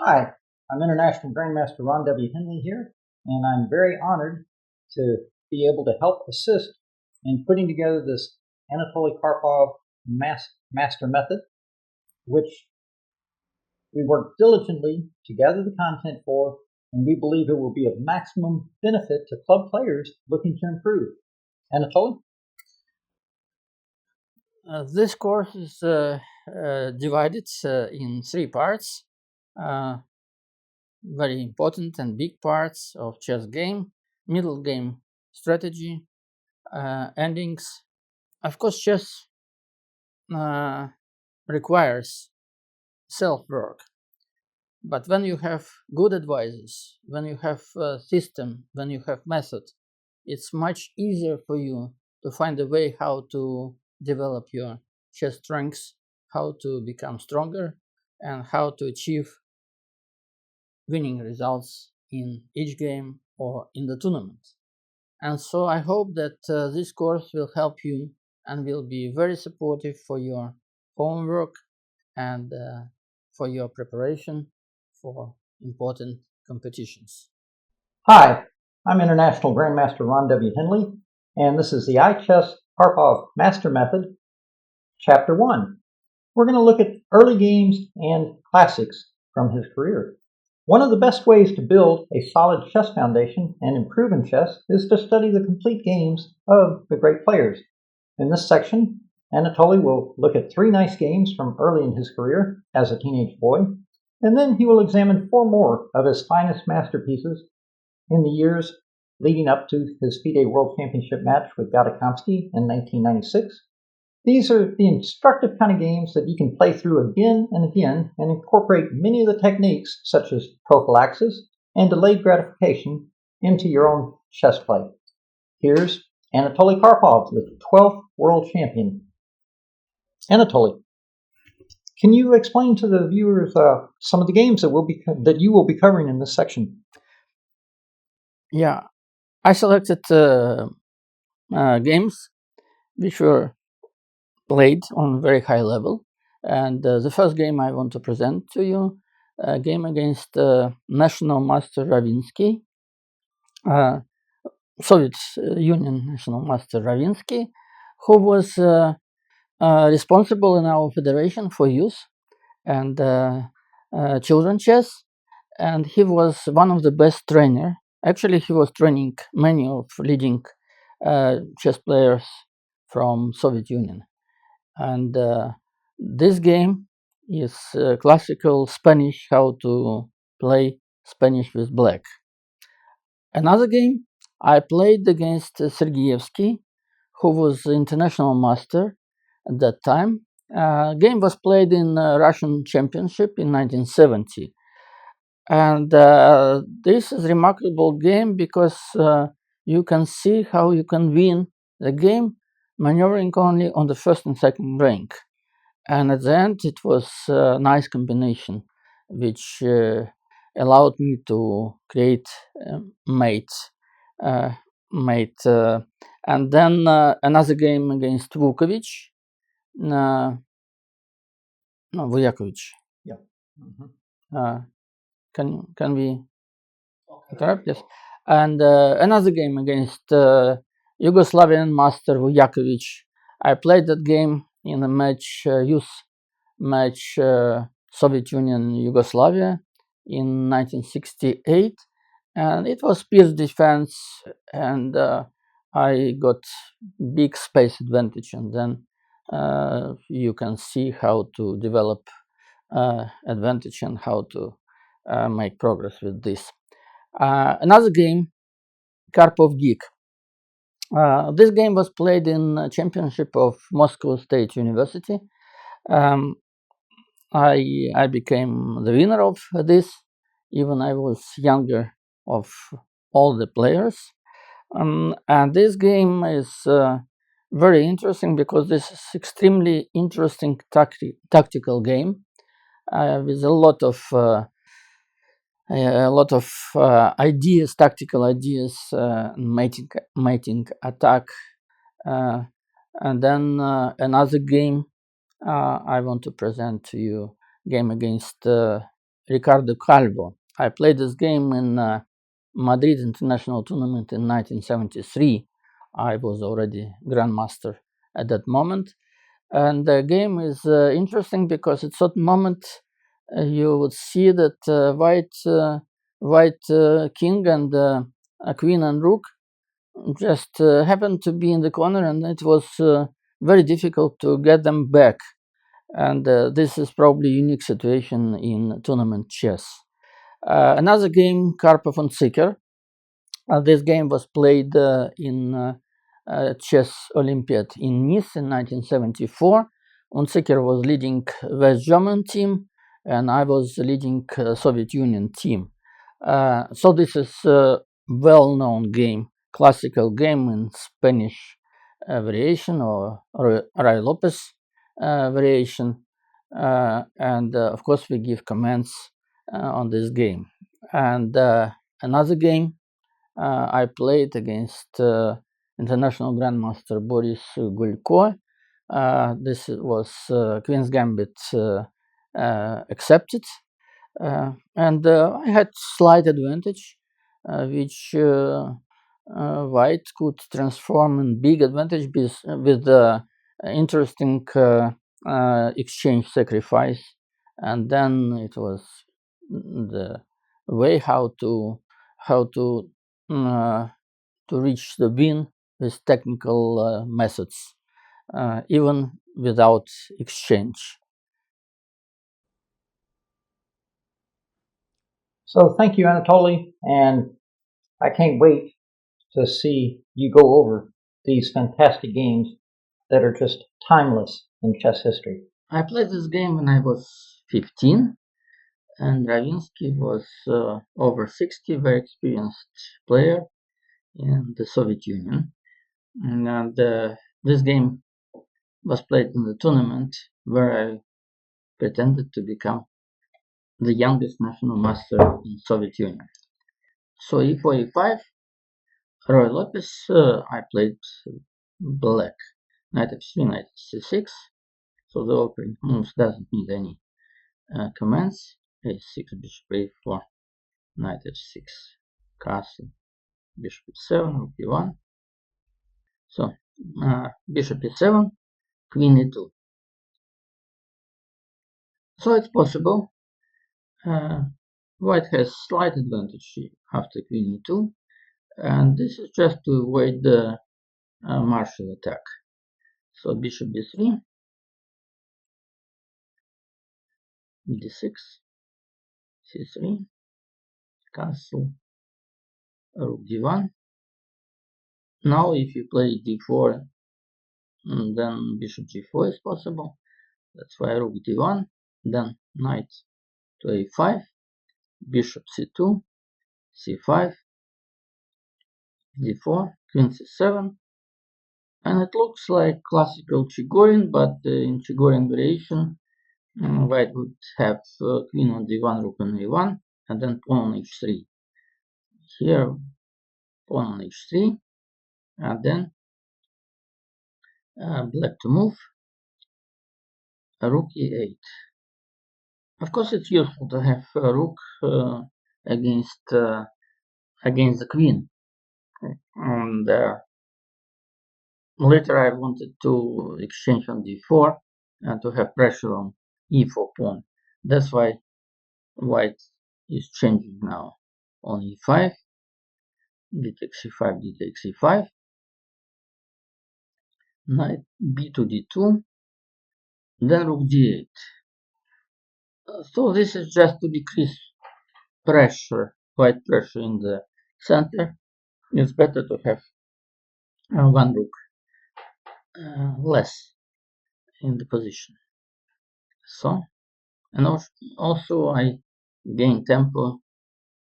Hi, I'm International Grandmaster Ron W. Henley here, and I'm very honored to be able to help assist in putting together this Anatoly Karpov master method, which we worked diligently to gather the content for, and we believe it will be of maximum benefit to club players looking to improve. Anatoly? This course is divided in three parts. Very important and big parts of chess game, middle game strategy, endings. Of course, chess requires self-work. But when you have good advisors, when you have a system, when you have method, it's much easier for you to find a way how to develop your chess strengths, how to become stronger, and how to achieve winning results in each game or in the tournament. And so I hope that this course will help you and will be very supportive for your homework and for your preparation for important competitions. Hi, I'm International Grandmaster Ron W. Henley, and this is the iChess Karpov Master Method, Chapter 1. We're going to look at early games and classics from his career. One of the best ways to build a solid chess foundation and improve in chess is to study the complete games of the great players. In this section, Anatoly will look at 3 nice games from early in his career as a teenage boy, and then he will examine 4 more of his finest masterpieces in the years leading up to his FIDE World Championship match with Gadakomsky in 1996. These are the instructive kind of games that you can play through again and again and incorporate many of the techniques such as prophylaxis and delayed gratification into your own chess play. Here's Anatoly Karpov, the 12th world champion. Anatoly, can you explain to the viewers some of the games that you will be covering in this section? Yeah, I selected games which were played on very high level. And the first game I want to present to you, a game against National Master Ravinsky, Soviet Union National Master Ravinsky, who was responsible in our federation for youth and children chess. And he was one of the best trainer. Actually, he was training many of leading chess players from Soviet Union. And this game is classical Spanish, how to play Spanish with black. Another game I played against Sergeyevsky, who was the international master at that time. Game was played in Russian Championship in 1970. And this is a remarkable game because you can see how you can win the game maneuvering only on the first and second rank. And at the end, it was a nice combination, which allowed me to create mate. Mate. And then another game against Vukovic. No, Vujakovic. Yeah. Mm-hmm. Can we interrupt? Yes. And another game against Yugoslavian master Vujakovic. I played that game in a match, youth match, Soviet Union Yugoslavia in 1968, and it was peace defense, and I got big space advantage, and then you can see how to develop advantage and how to make progress with this. Another game, Karpov Geek. This game was played in a championship of Moscow State University. Um, I became the winner of this, even I was younger of all the players. And this game is very interesting because this is extremely interesting tactical game with a lot of ideas, tactical ideas, mating attack, and then another game I want to present to you, game against Ricardo Calvo. I played this game in Madrid International Tournament in 1973. I was already Grandmaster at that moment. And the game is interesting because at certain moment you would see that white king and queen and rook just happened to be in the corner, and it was very difficult to get them back. And this is probably a unique situation in tournament chess. Another game, Karpov and Seeker. This game was played in Chess Olympiad in Nice in 1974. Unziker was leading West German team, and I was leading Soviet Union team. So this is a well-known game, classical game in Spanish variation or Ray Lopez variation. And of course, we give commands on this game. And another game I played against international grandmaster Boris Gulko. This was Queen's Gambit accepted, and I had slight advantage, which White could transform in big advantage with the interesting exchange sacrifice, and then it was the way how to uh, to reach the win with technical methods, even without exchange. So thank you, Anatoly, and I can't wait to see you go over these fantastic games that are just timeless in chess history. I played this game when I was 15, and Ravinsky was over 60, very experienced player in the Soviet Union. And this game was played in the tournament where I pretended to become the youngest national master in Soviet Union. So e4, e5, Roy Lopez, I played black. Knight f3, knight c6. So the opening moves doesn't need any commands. a6, bishop a4, knight f6, castle, bishop e7, rook e1. So bishop e7, queen e2. So it's possible. White has slight advantage after queen e2, and this is just to avoid the martial attack. So bishop b3, d6, c3, castle, rook d1. Now if you play d4, then bishop g4 is possible. That's why rook d1, then knight to a5, bishop c2, c5, d4, queen c7, and it looks like classical Chigorin, but in Chigorin variation, White would have queen on d1, rook on a1, and then pawn on h3. Here, pawn on h3, and then black to move, rook e8. Of course, it's useful to have a rook against the queen. And later I wanted to exchange on d4 and to have pressure on e4 pawn. That's why White is changing now on e5, d takes c5, d takes c5, knight b2, d2, then rook d8. So this is just to decrease pressure, white pressure in the center. It's better to have one rook less in the position. So, and also I gain tempo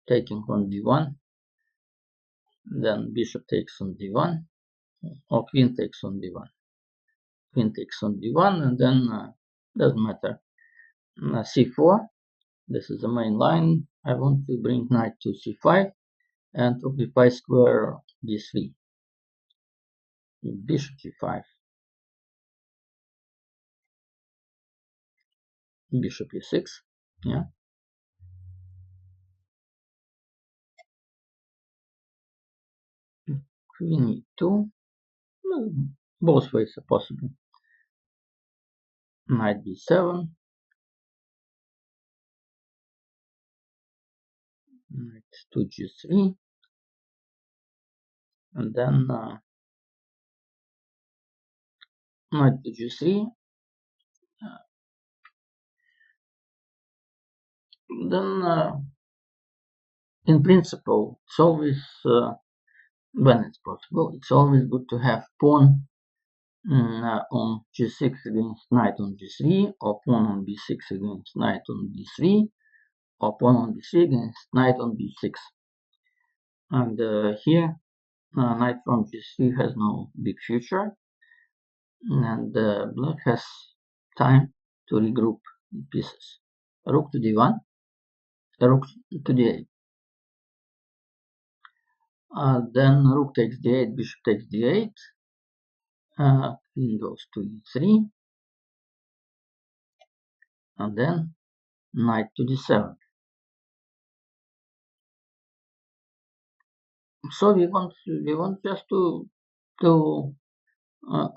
taking on d1, then bishop takes on d1, or queen takes on d1. Queen takes on d1, and then doesn't matter. c4, this is the main line. I want to bring knight to c5 and rook b5 square d3. Bishop g5, bishop e6, yeah, queen e2. Both ways are possible. Knight b7. Knight to g3. And then knight to g3. Then in principle, it's always, when it's possible, it's always good to have pawn on g6 against knight on g3, or pawn on b6 against knight on d3, or pawn on b3 against knight on b6. And here, knight from g3 has no big future, and black has time to regroup pieces. Rook to d1, rook to d8. Then rook takes d8, bishop takes d8, queen goes to e3, and then knight to d7. So we want just to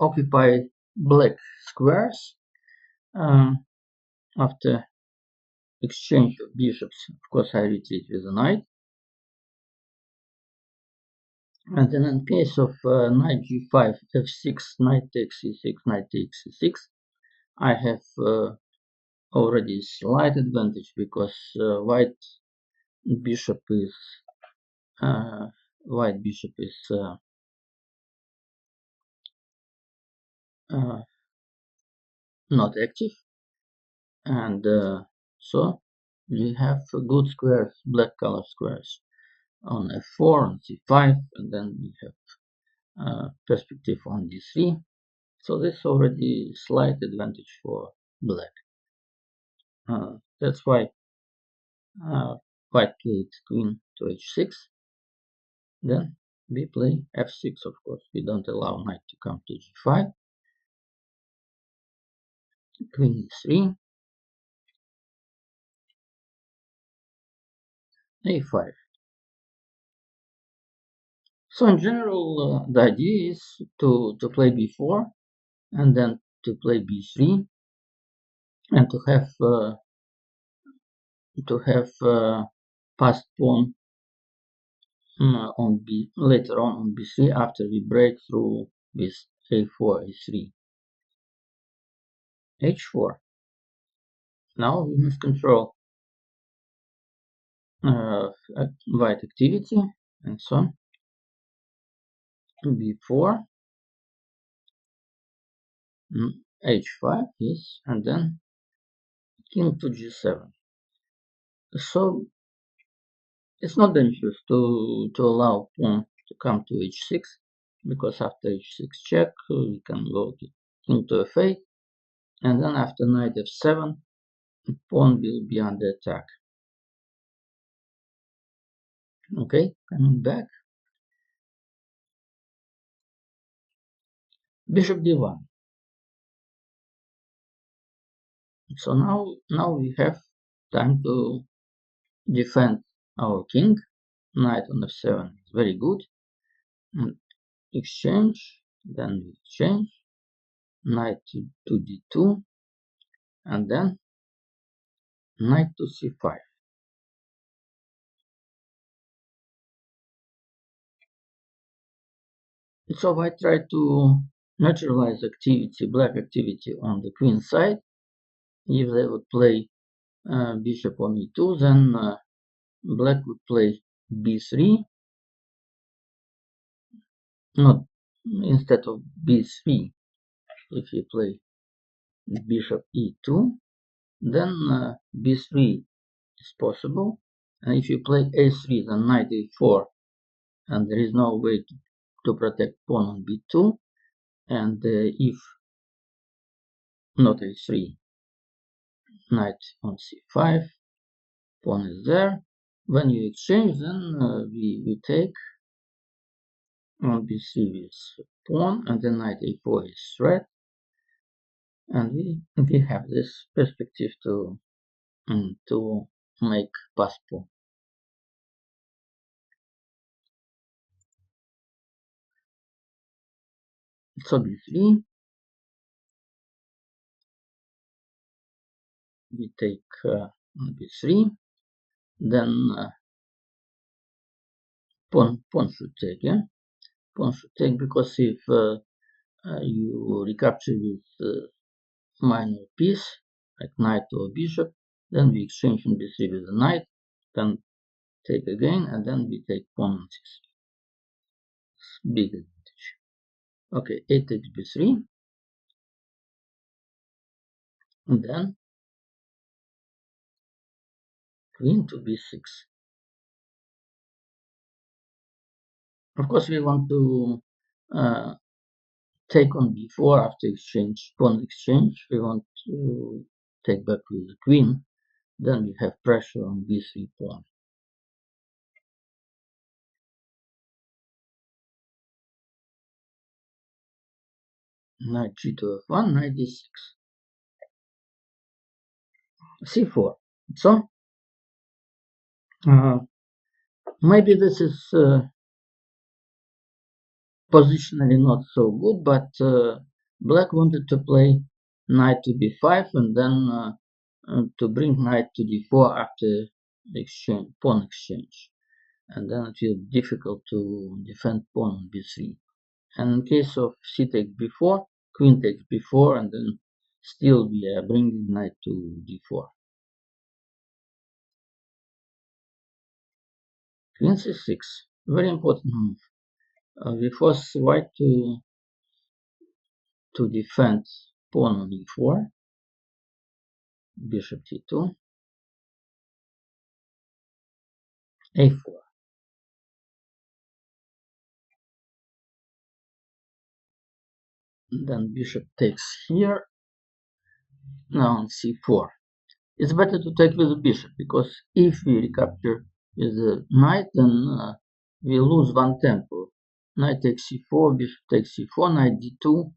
occupy black squares after exchange of bishops. Of course, I retreat with a knight. And then in case of knight g5, f6, knight takes e6, knight takes e6, I have already slight advantage because white bishop is not active, and so we have good squares, black color squares on f4 and c5, and then we have perspective on d3. So this already slight advantage for black. That's why white played queen to h6. Then we play f6, of course. We don't allow knight to come to g5. Queen e3. a5. So in general, the idea is to play b4 and then to play b3 and to have passed pawn on b later on b3 after we break through with a4, a3, h4. Now we must control white activity and so on. b4, h5, yes, and then king to g7. So it's not dangerous to allow pawn to come to h6, because after h6 check we can go to king to f8, and then after knight f7 pawn will be under attack. Okay, coming back, bishop d1. So now we have time to defend our king. Knight on f7 is very good. Exchange, then we exchange, knight to d2, and then knight to c5. So I try to neutralize activity, black activity on the queen side. If they would play bishop on e2, then black would play b3, not instead of b3. If you play bishop e2, then b3 is possible, and if you play a3, then knight a4, and there is no way to protect pawn on b2, and if not a3, knight on c5, pawn is there. When you exchange, then we take on b3 with pawn, and then knight a4 is threat, and we have this perspective to make pass pawn. So b3, we take b3, then pawn should take, yeah? Pawn should take, because if you recapture with minor piece, like knight or bishop, then we exchange in b3 with the knight, then take again, and then we take pawn on c3. Big advantage. Okay, a takes b3, and then queen to b6. Of course, we want to take on b4 after exchange, pawn exchange. We want to take back with the queen. Then we have pressure on b3 pawn. Knight g2 f1, knight d6, c4. So maybe this is positionally not so good, but black wanted to play knight to b5 and then to bring knight to d4 after exchange, pawn exchange, and then it will be difficult to defend pawn on b3. And in case of c takes b4, queen takes b4, and then still we are bringing knight to d4. Queen c6, very important move. We force white to defend pawn on e4, bishop t2, a4. Then bishop takes here, now on c4. It's better to take with the bishop, because if we recapture with the knight, then we lose one tempo. Knight takes c4, bishop takes c4, knight d2,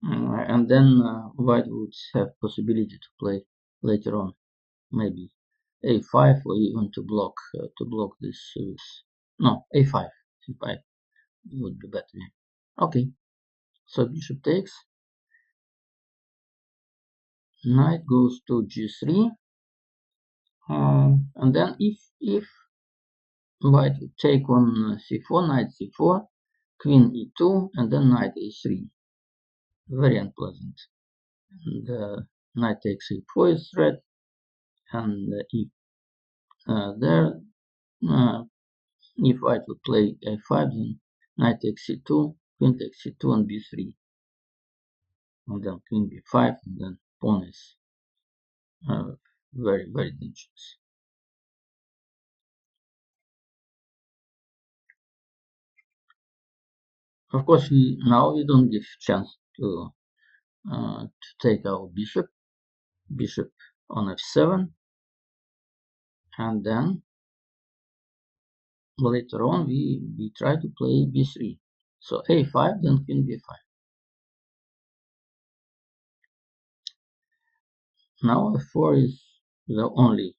and then white would have possibility to play later on, maybe a5, or even to block this. No, a5. a5 would be better. Okay, so bishop takes, knight goes to g3, and then if white would take on c4, knight c4, queen e2, and then knight a3. Very unpleasant. And knight takes a4 is threat, and if white would play a5, then knight takes c2, queen takes c2 and b3, and then queen b5, and then pawn is very, very dangerous. Of course, now we don't give chance to take our bishop on f7, and then later on we try to play b3. So a5, then queen b5. Now f4 is the only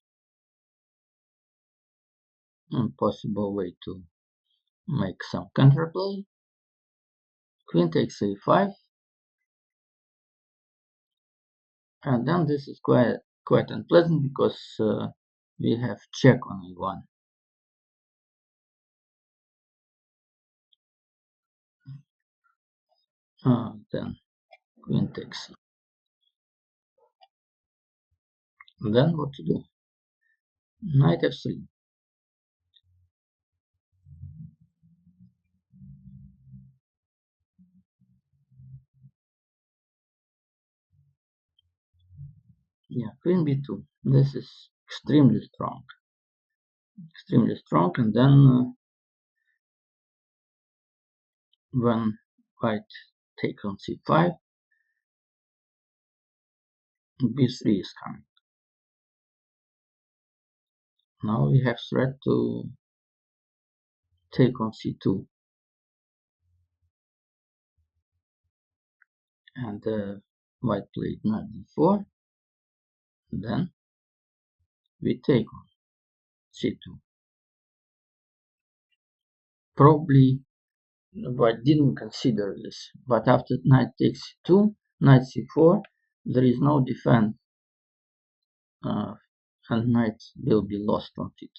possible way to make some counterplay. Queen takes a5, and then this is quite unpleasant, because we have check on a1. Then queen takes c. Then what to do? Knight f3. Yeah, queen b2. This is extremely strong. And then when white takes on c5, b3 is coming. Now we have threat to take on c2, and white played knight d4, then we take on c2. Probably but didn't consider this. But after knight takes c2, knight c4, there is no defense, and knight will be lost on it.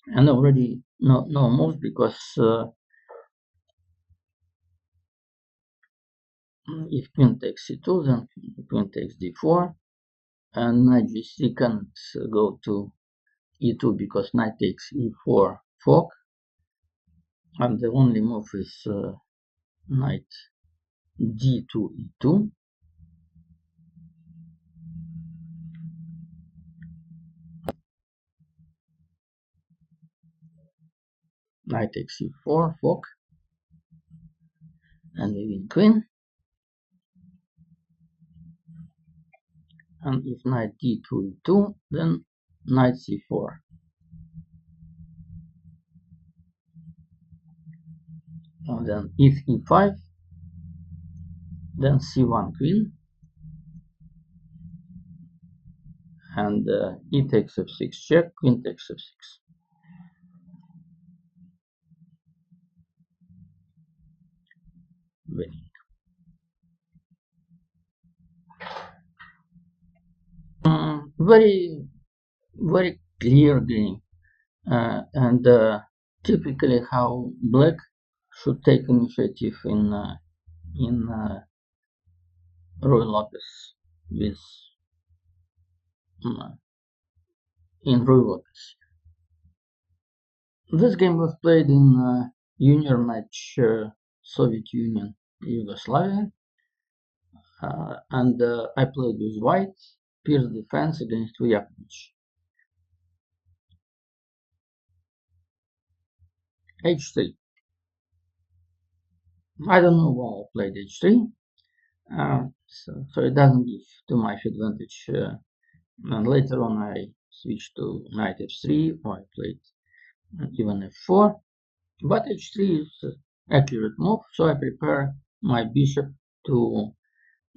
And already no moves, because if queen takes c2, then queen takes d4, and knight g3 can't go to e2 because knight takes e4 fork, and the only move is knight d2 e2. Knight takes e4 fork, and we win queen. And if knight d2 e2, then knight c4. And then if e5, then c1 queen, and e takes f6 check, queen takes f6. Winning. Very, very clear game, and typically how black should take initiative in Roy Lopez with in Roy Lopez. This game was played in junior match Soviet Union Yugoslavia, and I played with white, pierce defense against Vujakovic. h3. I don't know why I played h3, so it doesn't give too much advantage. And later on I switched to knight f3, or I played even f4, but h3 is an accurate move, so I prepare my bishop to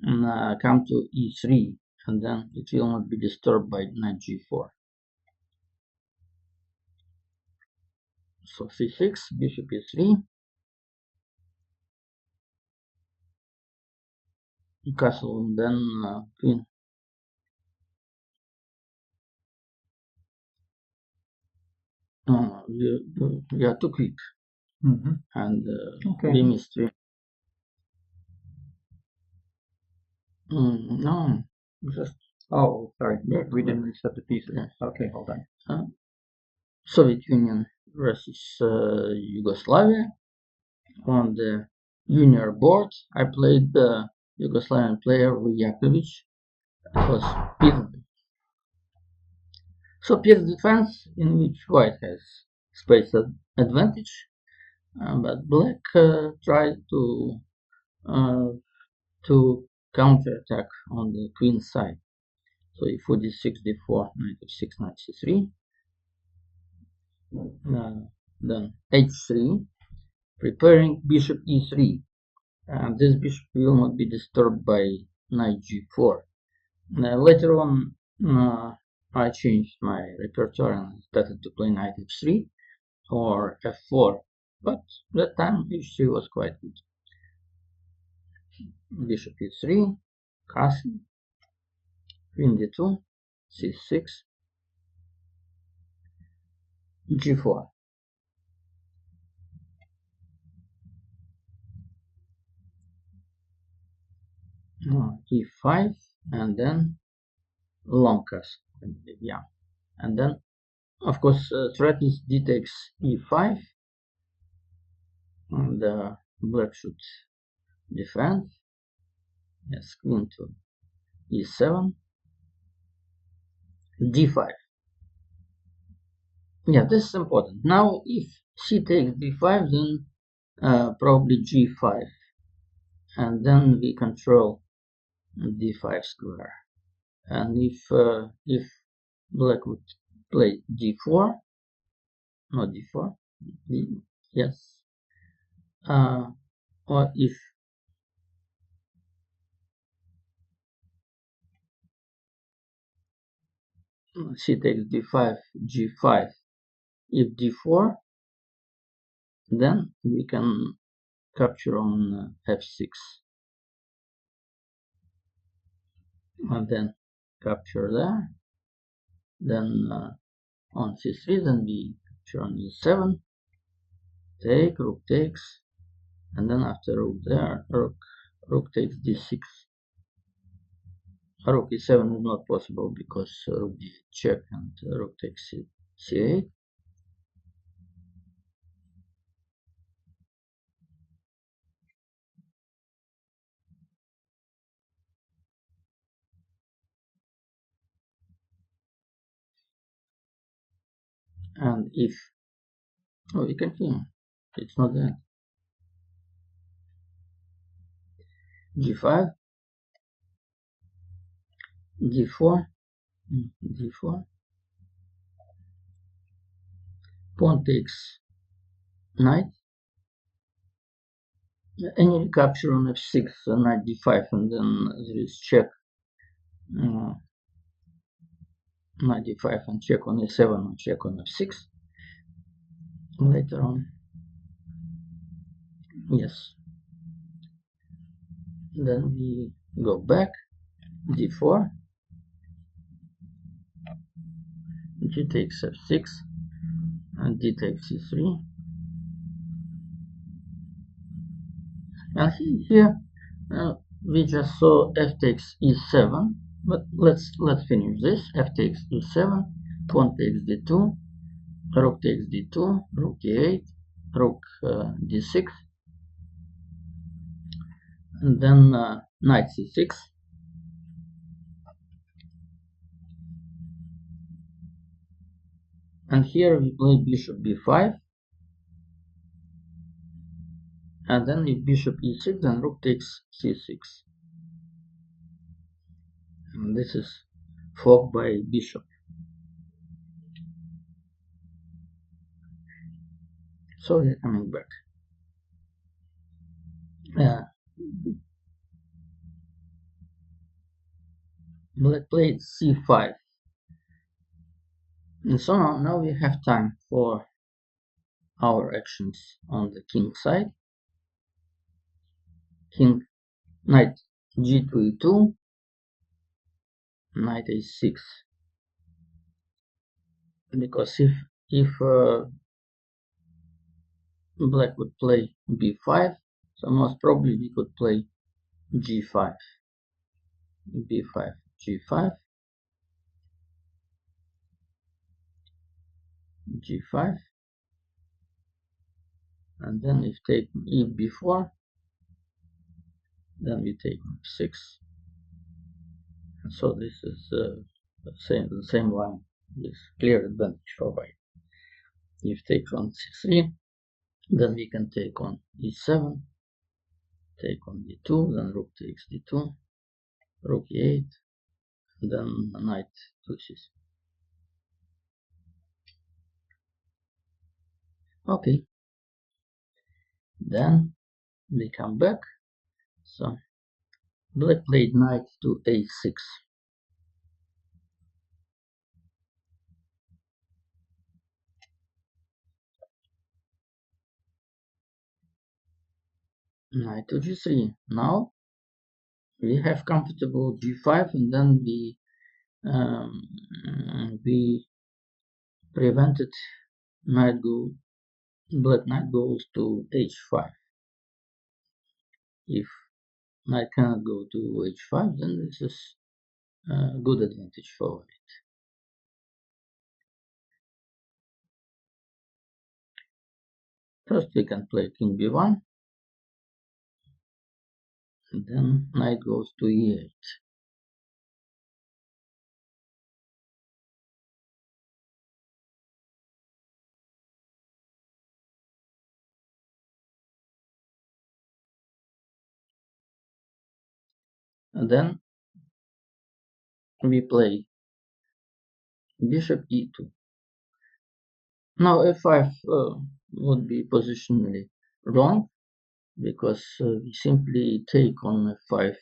come to e3, and then it will not be disturbed by knight g4. So c6, bishop e3, castle, and then queen. We are too quick, and Okay. we missed three. No, just Oh, sorry. Yeah, We didn't reset the pieces. Yes. Okay, hold on. Soviet Union versus Yugoslavia. On the junior board, I played the Yugoslavian player Vujakovic. It was peer. So peer defense, in which white has space advantage, but black tried to counterattack on the queen side. So if d6, d4, knight f6, knight c3, then h3, preparing bishop e3, and this bishop will not be disturbed by knight g4. Later on, I changed my repertoire and started to play knight f3 or f4, but that time h3 was quite good. Bishop e3, castle, queen d2, c6, g4. E5, and then long castle, yeah, and then of course threat is d takes e5, and black should defend. Yes, queen to e7, d5. Yeah, this is important. Now if c takes d5, then probably g5, and then we control d5 square. And if black would play d4, not d4, yes, or if c takes d5, g5, if d4, Then we can capture on f6, and then capture there. Then on c3, then we capture on e7, take, rook takes, and then after rook there, rook takes d6. Rook e7 is not possible because rook d8 check and rook takes c8. And if we continue, it's not there. g5, d4, d4, pawn takes knight, any recapture on f6, knight d5, and then there is check, knight d5 and check on e7 and check on f6 later on. Yes. Then we go back, d4, g takes f6, and d takes c3. And here we just saw f takes e7, but let's finish this. F takes e7, pawn takes d2, rook takes d2, rook d8, rook d6, and then knight c6. And here we play bishop b5, and then if bishop e6, then rook takes c6. And this is fork by bishop. So we're coming back. Black played c5. And so now we have time for our actions on the king side. King, knight g2 e2, knight a6. Because if black would play b5, so most probably we could play g5, b5, g5, g5, and then if take e before, then we take f6. And so this is the same line with clear advantage for white. If take on c3, then we can take on e7, take on d2, then rook takes d2, rook e8, then knight to c6. Okay, then we come back. So black played knight to a6. Knight to g3. Now we have comfortable g5, and then we prevented black knight goes to h5. If knight cannot go to h5, then this is a good advantage for it. First we can play king b1, and then knight goes to e8. And then we play bishop e2. Now f5 would be positionally wrong, because we simply take on f5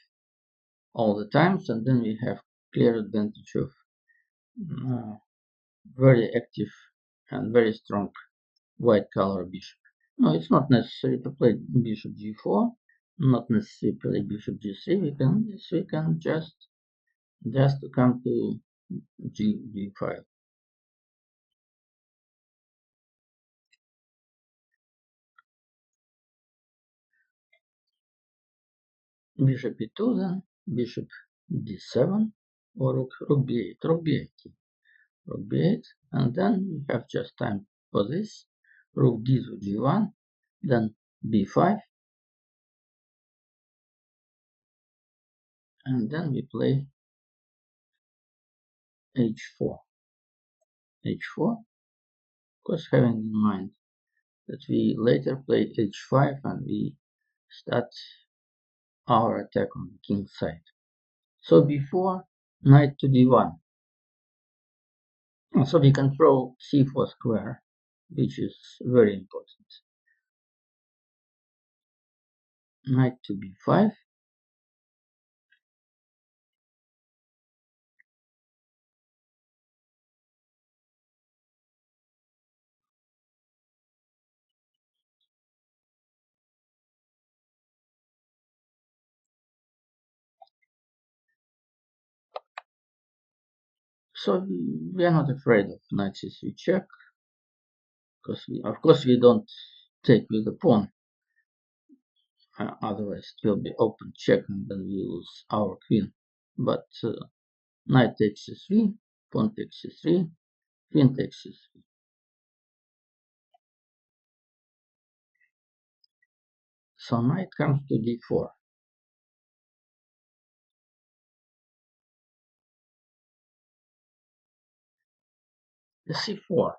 all the times, and then we have clear advantage of very active and very strong white color bishop. No, it's not necessary to play bishop g4. Not necessary to play bishop g3. We can just to come to g5. Bishop e2, then bishop d7, or rook b8, rook b8, rook b8, and then we have just time for this. Rook d to g1, then b5, and then we play h4. h4, of course, having in mind that we later play h5 and we start our attack on the king side. So before knight to d1, so we can throw c4 square, which is very important. Knight to b5, so we are not afraid of knight c3 check, because of course we don't take with the pawn, otherwise it will be open check and then we lose our queen. But knight takes c3, pawn takes c3, queen takes c3. So knight comes to d4. c4.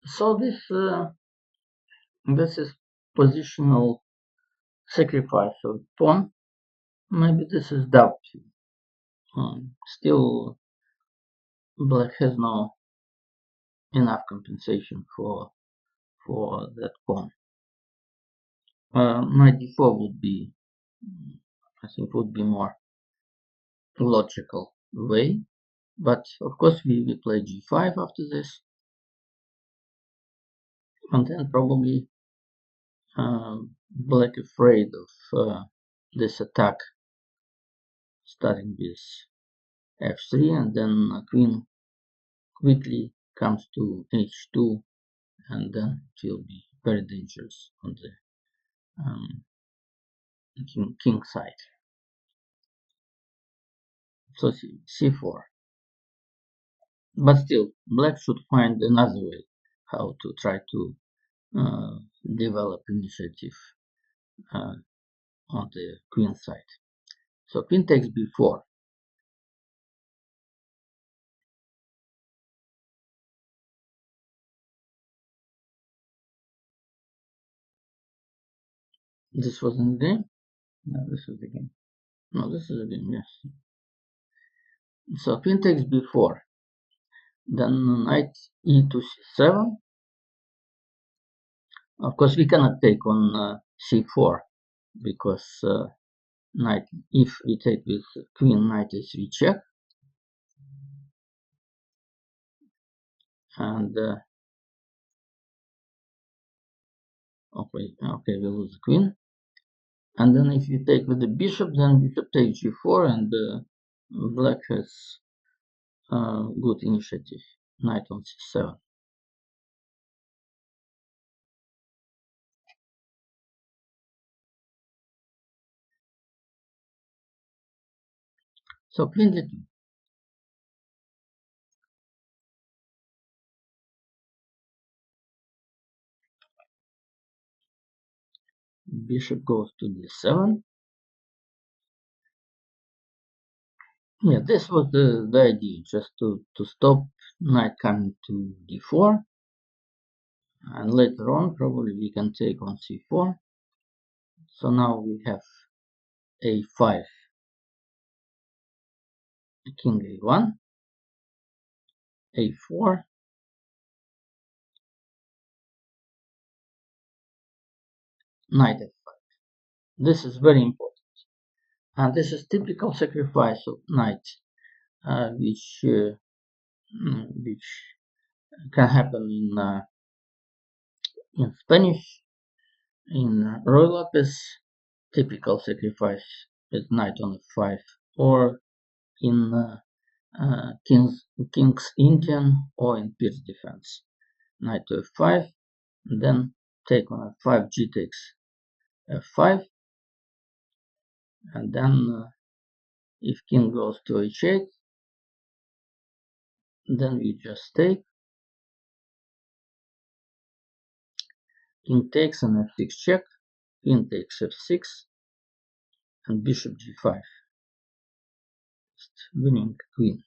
So this is positional sacrifice of pawn. Maybe this is doubtful. Still, black has no enough compensation for that pawn. Knight d4 would be, I think, would be more logical way. But of course, we play g5 after this, and then probably black afraid of this attack, starting with f3, and then queen quickly comes to h2, and then it will be very dangerous on the king side. So c4. But still, black should find another way how to try to develop initiative on the queen side. So queen takes b4. This wasn't the game? No, this is the game. No, this is the game, yes. So queen takes b4. Then knight e to c7. Of course, we cannot take on c4 because knight, if we take with queen, knight e3 check, and okay, we lose the queen. And then if you take with the bishop, then bishop takes g4, and black has good initiative, knight on c7. So queen d2. Bishop goes to d7. Yeah, this was the idea, just to stop knight coming to d4, and later on probably we can take on c4. So now we have a5, king a1, a4, knight f5. This is very important, and this is typical sacrifice of knight, which can happen in Spanish In roll-up is typical sacrifice is knight on f5, or in king's Indian, or in pierce defense. Knight to f5, then take on f5, g takes f5, and then if king goes to h8, then we just take. King takes an f6 check, queen takes f6, and bishop g5, just winning queen.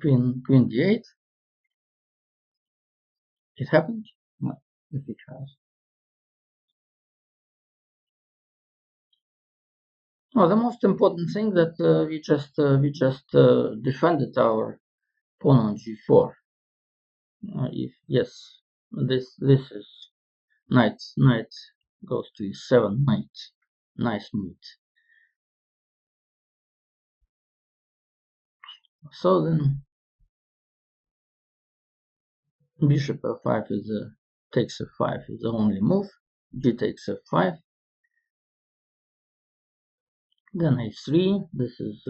Queen d8. It happened? No, if it has. No, the most important thing that we just defended our pawn on g4. If yes, this is knight goes to e7, knight, nice move. So then bishop f5 is takes f5 is the only move. G takes f5. Then h3. This is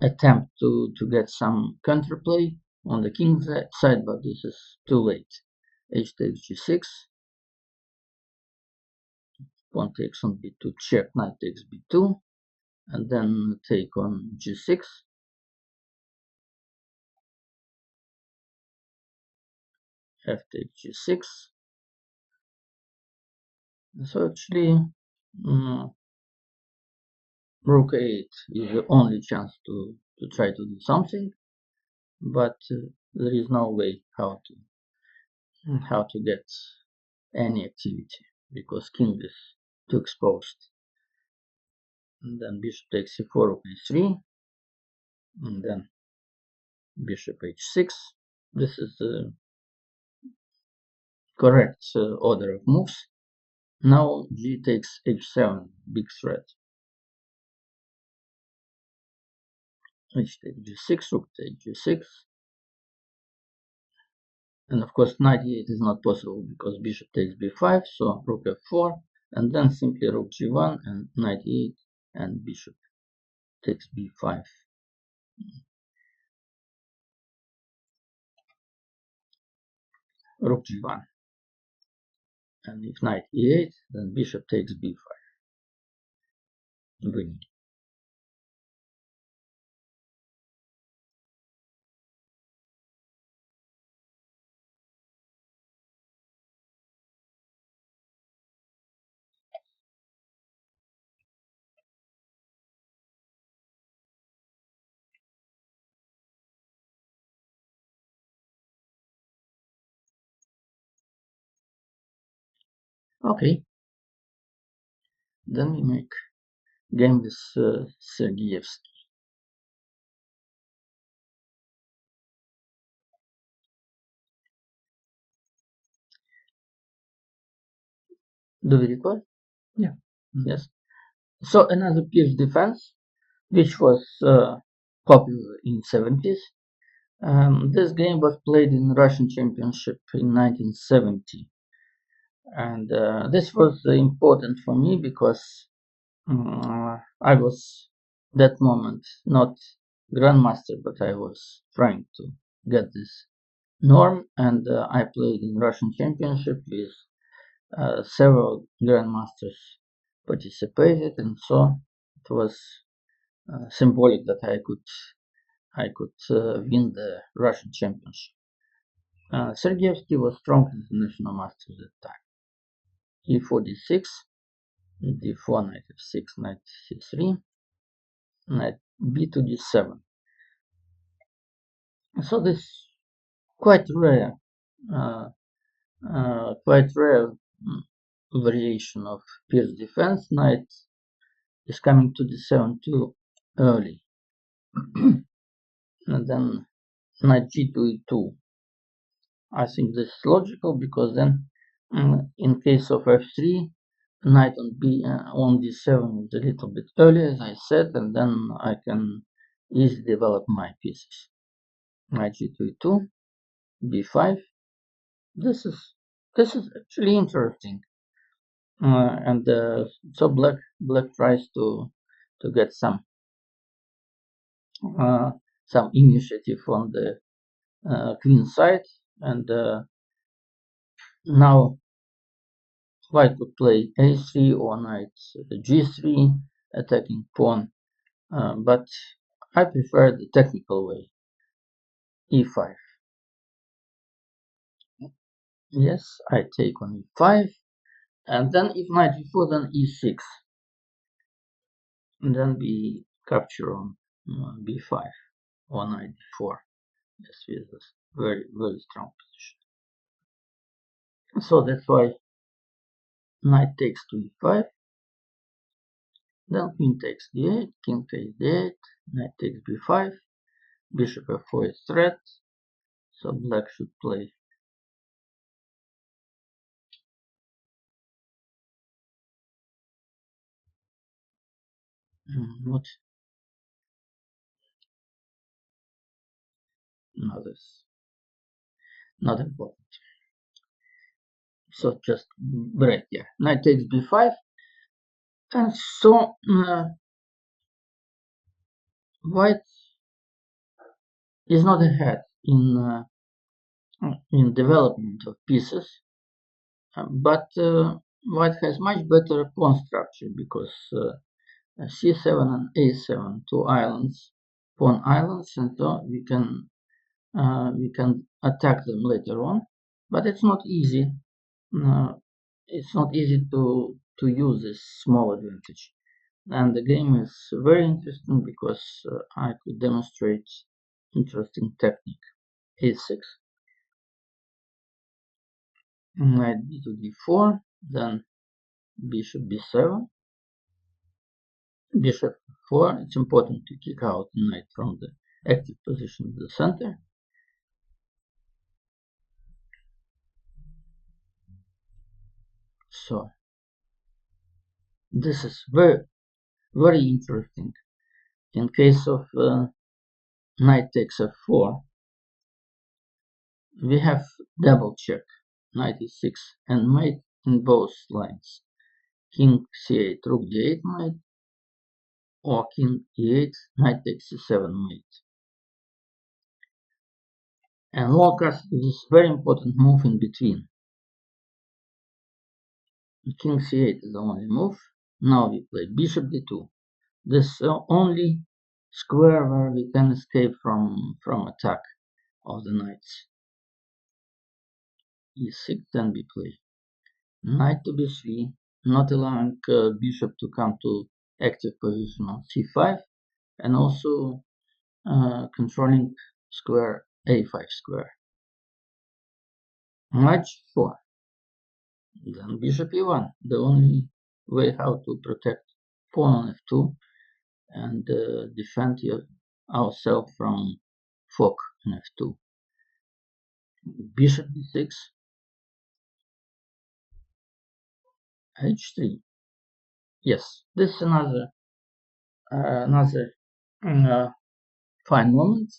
attempt to get some counterplay on the king's side, but this is too late. H takes g6. Pawn takes on b2 check. Knight takes b2, and then take on g6. F takes g6. So actually, rook a8 is the only chance to try to do something, but there is no way how to get any activity because king is too exposed. And then bishop takes c4, rook a3, and then bishop h6. This is the correct order of moves. Now g takes h7, big threat. H takes g6, rook takes g6. And of course knight e8 is not possible because bishop takes b5, so rook f4, and then simply rook g1 and knight e8 and bishop takes b5. Rook g1. And if knight e8, then bishop takes b5. Winning. Okay. Then we make game with Sergeyevsky. Do we record? Yeah. Yes. So another pierce defense, which was popular in 70s. This game was played in Russian Championship in 1970. And this was important for me because I was that moment not grandmaster, but I was trying to get this norm, and I played in Russian Championship with several grandmasters participated, and so it was symbolic that I could win the Russian Championship. Sergeyevsky was strong international master at that time. E4 d6, d4 knight f6, knight c3, knight b2 d7. So this quite rare, uh, quite rare variation of Pierce defense. Knight is coming to d7 too early, and then knight g2 e2. I think this is logical because then, in case of f3, knight on d7 is a little bit earlier, as I said, and then I can easily develop my pieces. Knight g2 e2, b5. This is actually interesting, and so black tries to get some initiative on the queen side, and now white could play a3 or knight g3, attacking pawn, but I prefer the technical way, e5. Yes, I take on e5, and then if knight g4, then e6, and then we capture on b5 or knight d4. Yes, with this very, very strong position. So that's why knight takes to e5, then queen takes d8, king takes d8, knight takes b5, bishop f4 is threat, so black should play what? No, this not important. So just break here. Knight takes b5, and so white is not ahead in development of pieces, but white has much better pawn structure because c7 and a7, two islands, pawn islands, and so we can attack them later on. But it's not easy. It's not easy to use this small advantage. And the game is very interesting because I could demonstrate interesting technique. a6, knight b to d4, then bishop b7, bishop 4. It's important to kick out knight from the active position of the center. So this is very, very interesting. In case of knight takes f4, we have double check, knight e6 and mate in both lines. King c8, rook d8 mate, or king e8, knight takes c7 mate. And low castle is a very important move in between. King c8 is the only move. Now we play bishop d2. This is the only square where we can escape from attack of the knights. e6, then we play knight to b3, not allowing bishop to come to active position on c5, and also controlling square a5 square. Knight g4, then bishop e1, the only way how to protect pawn on f2 and defend ourselves from fork on f2. Bishop d6, h3. Yes, this is another fine moment,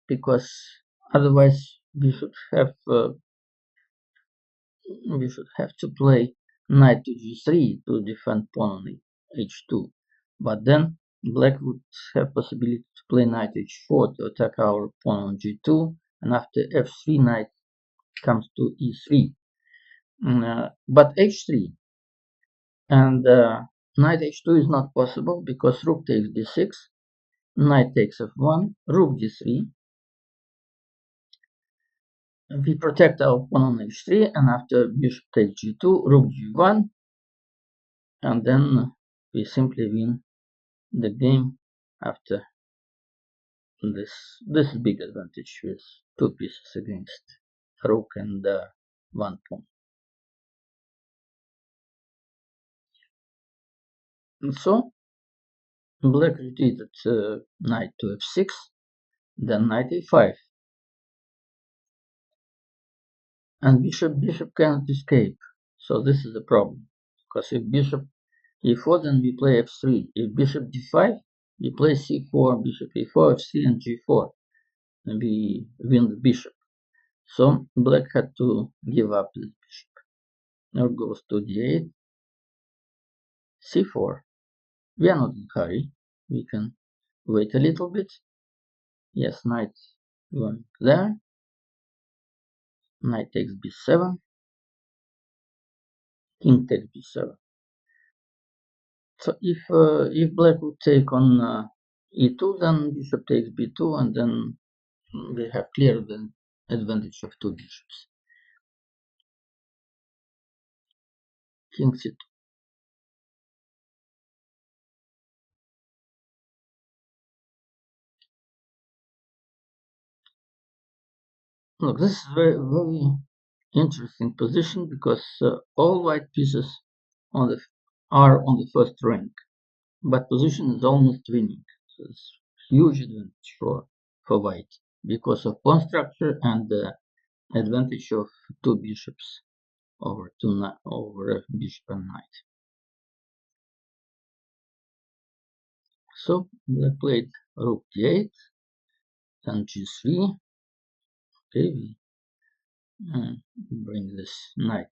because otherwise we should have to play knight to g3 to defend pawn on h2, but then black would have possibility to play knight h4 to attack our pawn on g2, and after f3 knight comes to e3, but h3 and knight h2 is not possible because rook takes d6, knight takes f1, rook d3. We protect our pawn on h3, and after bishop takes g2, rook g1, and then we simply win the game after this is big advantage with two pieces against rook and one pawn. And so black retreated knight to f6, then knight a5, and bishop cannot escape. So this is the problem, because if bishop e4, then we play f3. If bishop d5, we play c4, bishop e4, f3, and g4, and we win the bishop. So black had to give up this bishop. Now goes to d8, c4. We are not in a hurry. We can wait a little bit. Yes, knight going there. Knight takes b7. King takes b7. So if black would take on e2, then bishop takes b2, and then we have cleared the advantage of two bishops. King c2. Look, this is very, very interesting position, because all white pieces are on the first rank, but position is almost winning. So it's huge advantage for white because of pawn structure and the advantage of two bishops over bishop and knight. So black played rook d8, then g3. Okay, we bring this knight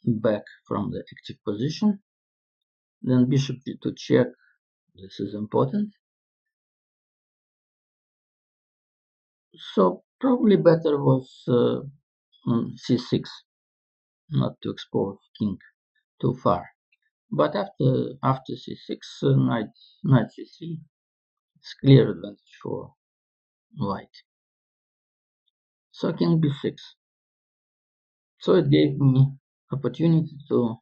back from the active position. Then bishop to check. This is important. So probably better was c6, not to expose king too far. But after c6, knight c3, it's clear advantage for white. So king b6. So it gave me opportunity to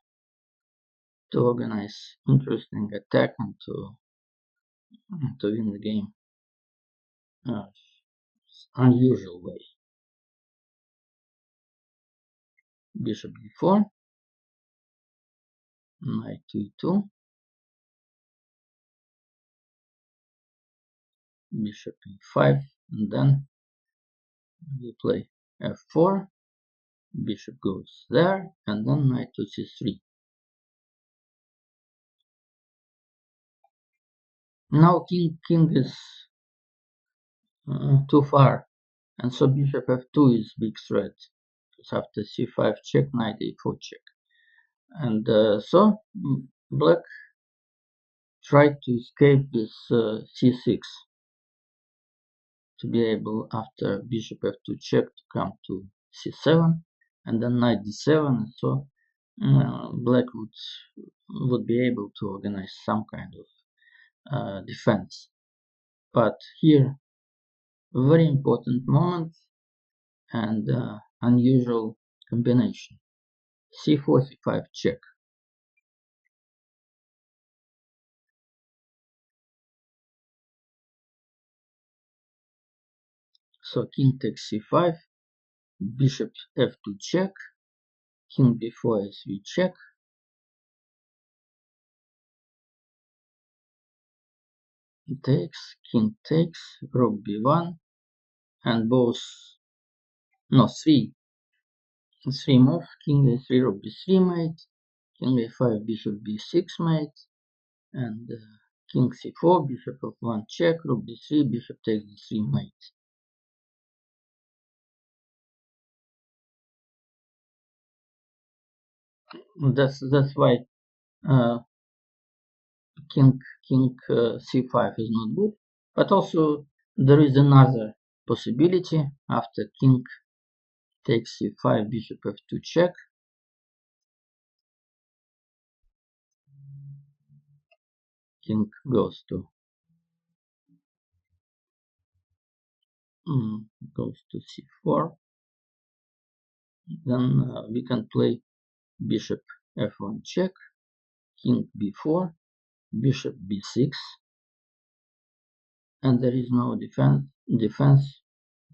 organize interesting attack and to win the game. Unusual way. Bishop d4, knight to e2, bishop e5, and then we play f4, bishop goes there, and then knight to c3. Now king is too far, and so bishop f2 is big threat. It's after c5 check, knight a4 check. And so black tried to escape with c6 to be able, after bishop f2 check, to come to c7, and then knight d7. So black would be able to organize some kind of defense. But here, very important moment and unusual combination. c4, c5 check. So king takes c5, bishop f2 check, king b4 s3 check, takes, king takes, rook b1, and both, no, three moves, king a3, rook b3 mate, king a5, bishop b6 mate, and king c4, bishop f1 check, rook b3, bishop takes d3 mate. That's why king c5 is not good. But also there is another possibility. After king takes c5, bishop f2 check, king goes to c4. Then we can play bishop f1 check, king b4, bishop b6, and there is no defense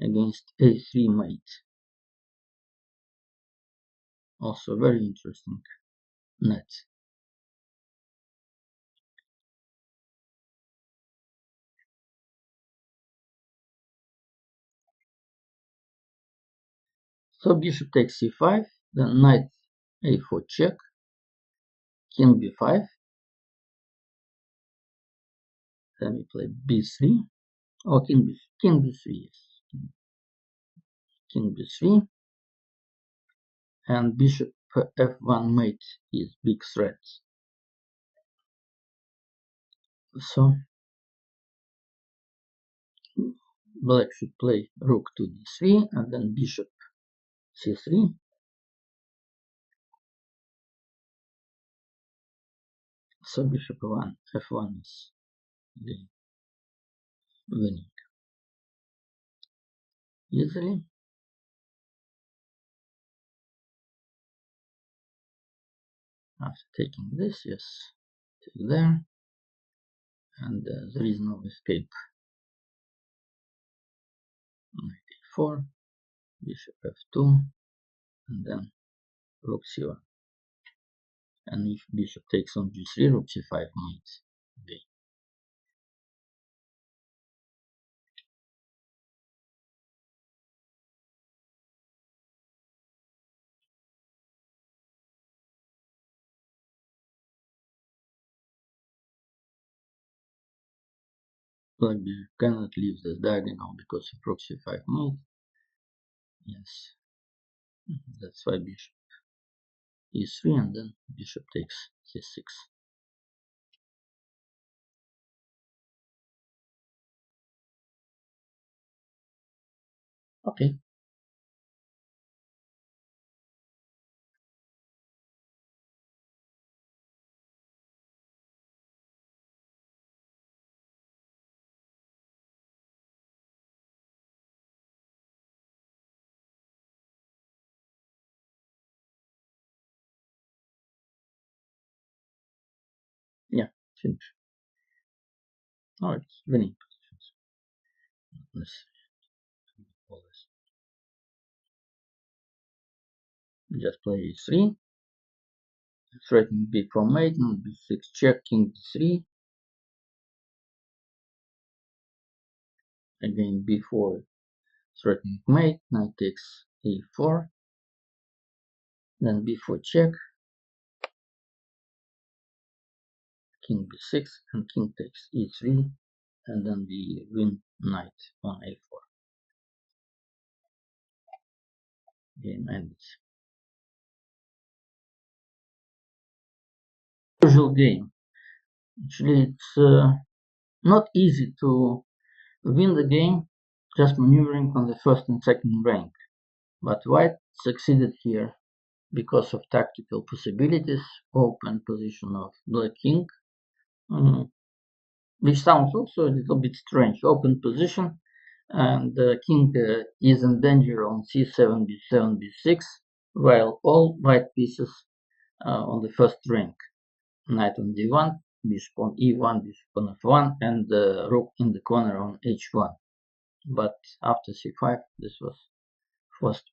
against a3 mate. Also very interesting net. So bishop takes c5, then knight a4 check, king b5, then we play b3, or king b3, yes, king b3, and bishop f1 mate is big threat. So black should play rook to d3 and then bishop c3. So bishop f1 is winning easily. After taking this, yes, take there, and there is no escape. Knight a4, bishop f2, and then rook c1. And if bishop takes on g3, rook c5 mate b. Black bishop cannot leave this diagonal because of rook c5 mate. Yes, that's why bishop e3 and then bishop takes c6. Okay. Yeah, finish. Oh, it's winning positions. Let's just play e3, threatening b4 mate, and b6 check, king b3. Again b4 threatening mate, knight takes a4, then b4 check, king b6, and king takes e3, and then we win knight on a4. Game ends. Usual game. Actually, it's not easy to win the game just maneuvering on the first and second rank, but white succeeded here because of tactical possibilities, open position of black king, which sounds also a little bit strange. Open position, and the king is in danger on c7, b7, b6, while all white pieces on the first rank. Knight on d1, bishop on e1, bishop on f1, and the rook in the corner on h1. But after c5, this was forced